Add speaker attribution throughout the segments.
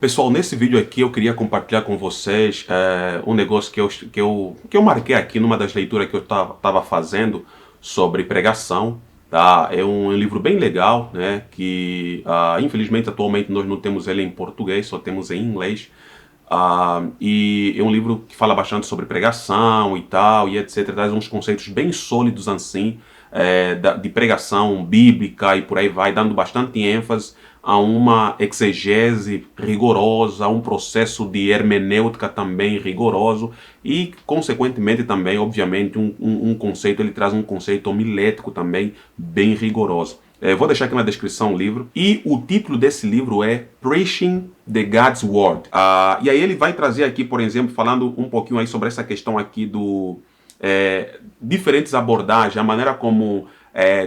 Speaker 1: Pessoal, nesse vídeo aqui eu queria compartilhar com vocês um negócio que eu marquei aqui numa das leituras que eu estava fazendo sobre pregação. Tá? É um livro bem legal, né? Que infelizmente atualmente nós não temos ele em português, só temos em inglês. E é um livro que fala bastante sobre pregação e tal, e etc. Traz uns conceitos bem sólidos assim, de pregação bíblica e por aí vai, dando bastante ênfase a uma exegese rigorosa, a um processo de hermenêutica também rigoroso e, consequentemente, também, obviamente, um conceito, ele traz um conceito homilético também bem rigoroso. Vou deixar aqui na descrição o livro. E o título desse livro é Preaching the God's Word. E aí ele vai trazer aqui, por exemplo, falando um pouquinho aí sobre essa questão aqui do diferentes abordagens, a maneira como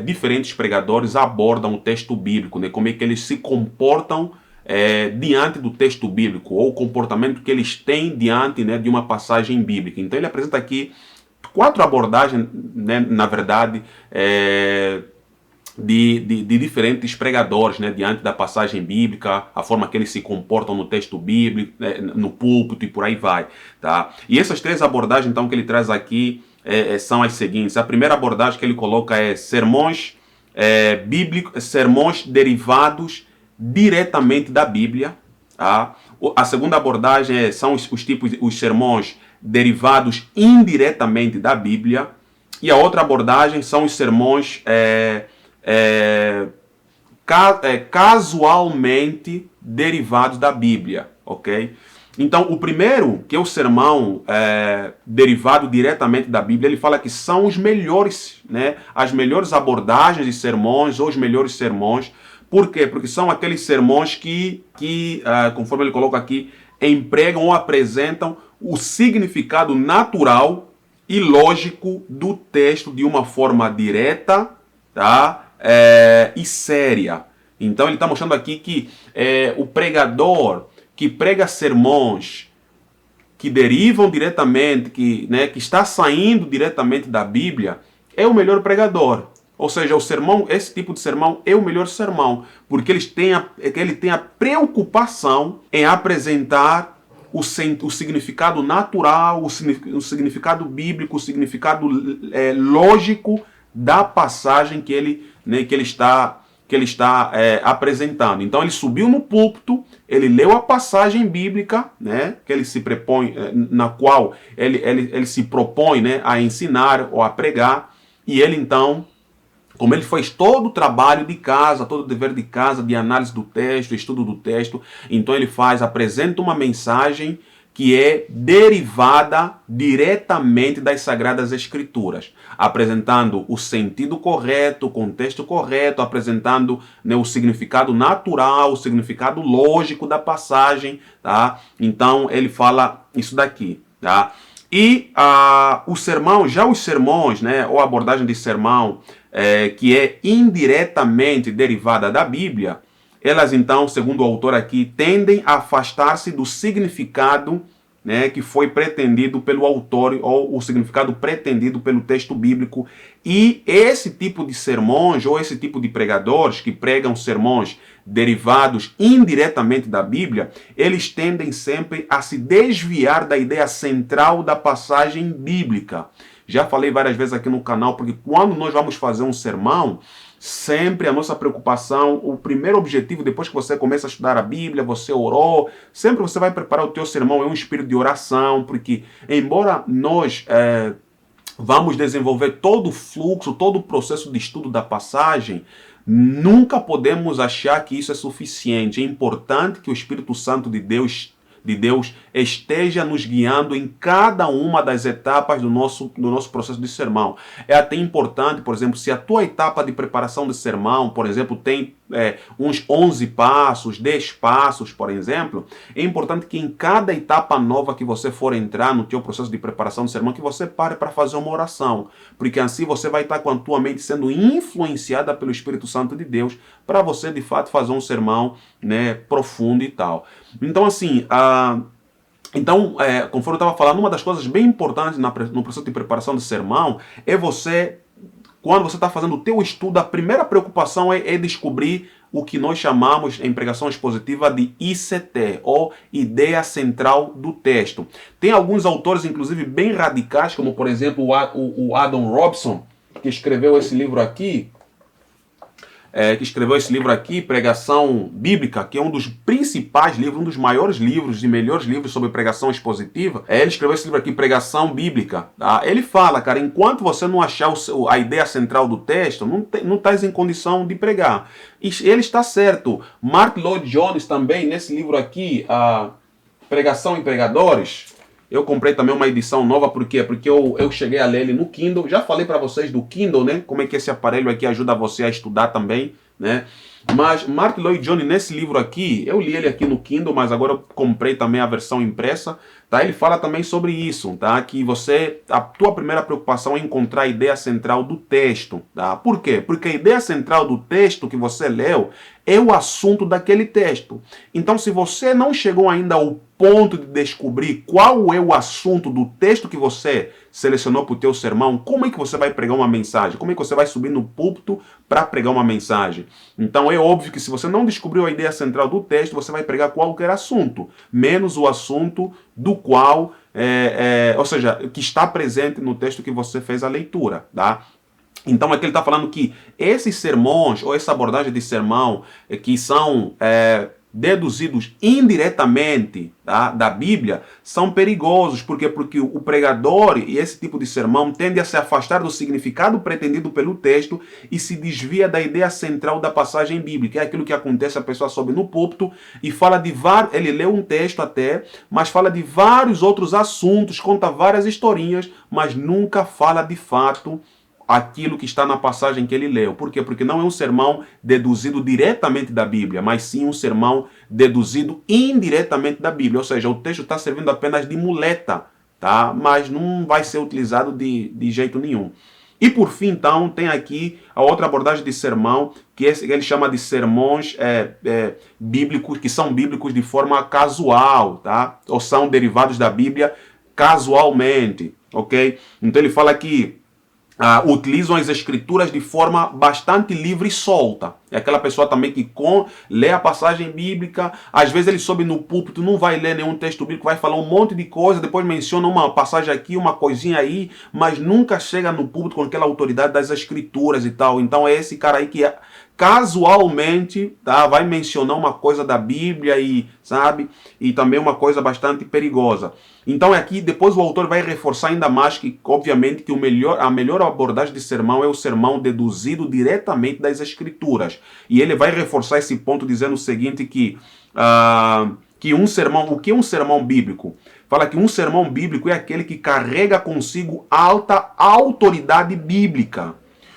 Speaker 1: diferentes pregadores abordam o texto bíblico, né? Como é que eles se comportam diante do texto bíblico, ou o comportamento que eles têm diante, né, de uma passagem bíblica. Então ele apresenta aqui 4 abordagens, né, na verdade, de diferentes pregadores, né, diante da passagem bíblica, a forma que eles se comportam no texto bíblico, no púlpito e por aí vai. Tá? E essas 3 abordagens então, que ele traz aqui são as seguintes. A primeira abordagem que ele coloca é sermões bíblicos, sermões derivados diretamente da Bíblia. Tá? A segunda abordagem são os sermões derivados indiretamente da Bíblia. E a outra abordagem são os sermões casualmente derivados da Bíblia, ok? Então, o primeiro, que é o sermão derivado diretamente da Bíblia, ele fala que são os melhores, né? As melhores abordagens de sermões, ou os melhores sermões. Por quê? Porque são aqueles sermões que conforme ele coloca aqui, empregam ou apresentam o significado natural e lógico do texto de uma forma direta, tá? E séria. Então ele está mostrando aqui que o pregador que prega sermões que derivam diretamente, que está saindo diretamente da Bíblia, é o melhor pregador. Ou seja, o sermão, esse tipo de sermão é o melhor sermão, porque ele tem a preocupação em apresentar o significado natural, o significado bíblico, o significado lógico da passagem que ele está apresentando. Então ele subiu no púlpito, ele leu a passagem bíblica, né, que ele se propõe, na qual ele se propõe, né, a ensinar ou a pregar, e ele então, como ele fez todo o trabalho de casa, todo o dever de casa, de análise do texto, estudo do texto, então ele apresenta uma mensagem que é derivada diretamente das Sagradas Escrituras, apresentando o sentido correto, o contexto correto, apresentando, né, o significado natural, o significado lógico da passagem, tá? Então ele fala isso daqui, tá? E o sermão, já os sermões, né, ou a abordagem de sermão, que é indiretamente derivada da Bíblia, elas então, segundo o autor aqui, tendem a afastar-se do significado, né, que foi pretendido pelo autor, ou o significado pretendido pelo texto bíblico. E esse tipo de sermões, ou esse tipo de pregadores que pregam sermões derivados indiretamente da Bíblia, eles tendem sempre a se desviar da ideia central da passagem bíblica. Já falei várias vezes aqui no canal, porque quando nós vamos fazer um sermão, sempre a nossa preocupação, o primeiro objetivo, depois que você começa a estudar a Bíblia, você orou, sempre você vai preparar o teu sermão em um espírito de oração, porque embora nós vamos desenvolver todo o fluxo, todo o processo de estudo da passagem, nunca podemos achar que isso é suficiente. É importante que o Espírito Santo de Deus esteja nos guiando em cada uma das etapas do nosso processo de sermão. É até importante, por exemplo, se a tua etapa de preparação de sermão, por exemplo, tem uns 11 passos, 10 passos, por exemplo, é importante que em cada etapa nova que você for entrar no teu processo de preparação de sermão, que você pare para fazer uma oração, porque assim você vai estar com a tua mente sendo influenciada pelo Espírito Santo de Deus para você, de fato, fazer um sermão, né, profundo e tal. Então, assim, conforme eu estava falando, uma das coisas bem importantes no processo de preparação de sermão é quando você está fazendo o teu estudo, a primeira preocupação é descobrir o que nós chamamos em pregação expositiva de ICT, ou ideia central do texto. Tem alguns autores, inclusive, bem radicais, como por exemplo o Adam Robson, que escreveu esse livro aqui, Pregação Bíblica, que é um dos principais livros, um dos maiores livros e melhores livros sobre pregação expositiva. Ele escreveu esse livro aqui, Pregação Bíblica. Tá? Ele fala, cara, enquanto você não achar a ideia central do texto, não estás em condição de pregar. E ele está certo. Mark Lloyd Jones também, nesse livro aqui, Pregação e Pregadores, eu comprei também uma edição nova, por quê? Porque eu cheguei a ler ele no Kindle. Já falei para vocês do Kindle, né? Como é que esse aparelho aqui ajuda você a estudar também, né? Mas Mark Lloyd Jones, nesse livro aqui, eu li ele aqui no Kindle, mas agora eu comprei também a versão impressa, tá? Ele fala também sobre isso, tá? Que a tua primeira preocupação é encontrar a ideia central do texto, tá? Por quê? Porque a ideia central do texto que você leu é o assunto daquele texto. Então, se você não chegou ainda ao ponto de descobrir qual é o assunto do texto que você selecionou para o teu sermão, como é que você vai pregar uma mensagem? Como é que você vai subir no púlpito para pregar uma mensagem? Então é óbvio que se você não descobriu a ideia central do texto, você vai pregar qualquer assunto, menos o assunto do qual, ou seja, que está presente no texto que você fez a leitura, tá? Então aqui ele está falando que esses sermões, ou essa abordagem de sermão, que são deduzidos indiretamente, tá, da Bíblia, são perigosos. Por quê? Porque o pregador e esse tipo de sermão tende a se afastar do significado pretendido pelo texto e se desvia da ideia central da passagem bíblica. É aquilo que acontece, a pessoa sobe no púlpito e fala de vários, ele lê um texto até, mas fala de vários outros assuntos, conta várias historinhas, mas nunca fala de fato aquilo que está na passagem que ele leu. Por quê? Porque não é um sermão deduzido diretamente da Bíblia, mas sim um sermão deduzido indiretamente da Bíblia. Ou seja, o texto está servindo apenas de muleta, tá? Mas não vai ser utilizado de jeito nenhum. E por fim, então, tem aqui a outra abordagem de sermão, que ele chama de sermões bíblicos, que são bíblicos de forma casual, tá? Ou são derivados da Bíblia casualmente, ok? Então ele fala que utilizam as escrituras de forma bastante livre e solta. É aquela pessoa também que lê a passagem bíblica, às vezes ele sobe no púlpito, não vai ler nenhum texto bíblico, vai falar um monte de coisa, depois menciona uma passagem aqui, uma coisinha aí, mas nunca chega no púlpito com aquela autoridade das escrituras e tal. Então é esse cara aí que casualmente, tá, vai mencionar uma coisa da Bíblia e, sabe, e também uma coisa bastante perigosa. Então aqui depois o autor vai reforçar ainda mais que, obviamente, que a melhor abordagem de sermão é o sermão deduzido diretamente das escrituras. E ele vai reforçar esse ponto dizendo o seguinte, que o que é um sermão bíblico? Fala que um sermão bíblico é aquele que carrega consigo alta autoridade bíblica.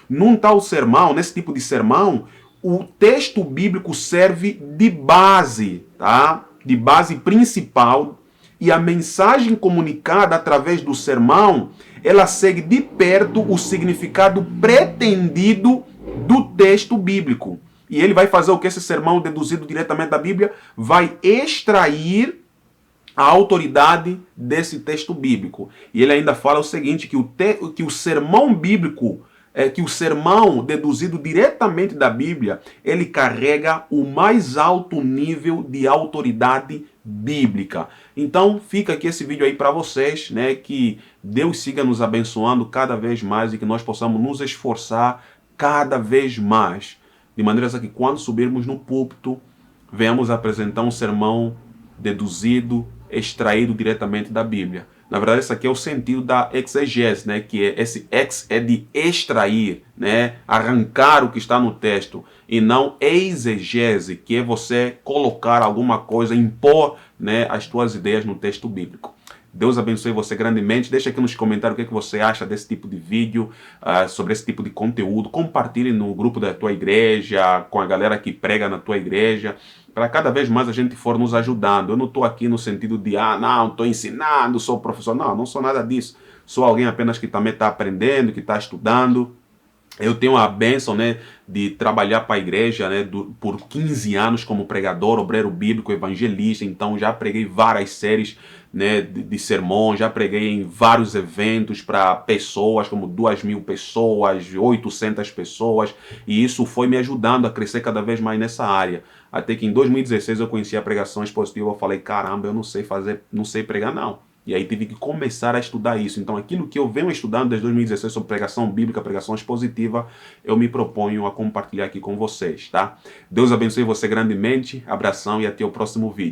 Speaker 1: Num tal sermão, nesse tipo de sermão, o texto bíblico serve de base, tá? De base principal, e a mensagem comunicada através do sermão, ela segue de perto o significado pretendido do texto bíblico. E ele vai fazer o que esse sermão deduzido diretamente da Bíblia vai extrair a autoridade desse texto bíblico. E ele ainda fala o seguinte, que o sermão bíblico, que o sermão deduzido diretamente da Bíblia, ele carrega o mais alto nível de autoridade bíblica. Então fica aqui esse vídeo aí para vocês, né, que Deus siga nos abençoando cada vez mais e que nós possamos nos esforçar cada vez mais, de maneira que quando subirmos no púlpito, venhamos apresentar um sermão deduzido, extraído diretamente da Bíblia. Na verdade, esse aqui é o sentido da exegese, né? Que esse ex é de extrair, né? Arrancar o que está no texto, e não exegese, que é você colocar alguma coisa, impor, né, as tuas ideias no texto bíblico. Deus abençoe você grandemente. Deixa aqui nos comentários o que você acha desse tipo de vídeo, sobre esse tipo de conteúdo. Compartilhe no grupo da tua igreja, com a galera que prega na tua igreja, para cada vez mais a gente for nos ajudando. Eu não estou aqui no sentido de, não, estou ensinando, sou professor. Não, não sou nada disso. Sou alguém apenas que também está aprendendo, que está estudando. Eu tenho a bênção, né, de trabalhar para a igreja, né, por 15 anos como pregador, obreiro bíblico, evangelista. Então já preguei várias séries, né, de sermões, já preguei em vários eventos para pessoas, como 2.000 pessoas, 800 pessoas, e isso foi me ajudando a crescer cada vez mais nessa área. Até que em 2016 eu conheci a pregação expositiva, eu falei, caramba, eu não sei fazer, não sei pregar não. E aí tive que começar a estudar isso. Então aquilo que eu venho estudando desde 2016 sobre pregação bíblica, pregação expositiva, eu me proponho a compartilhar aqui com vocês, tá? Deus abençoe você grandemente, abração e até o próximo vídeo.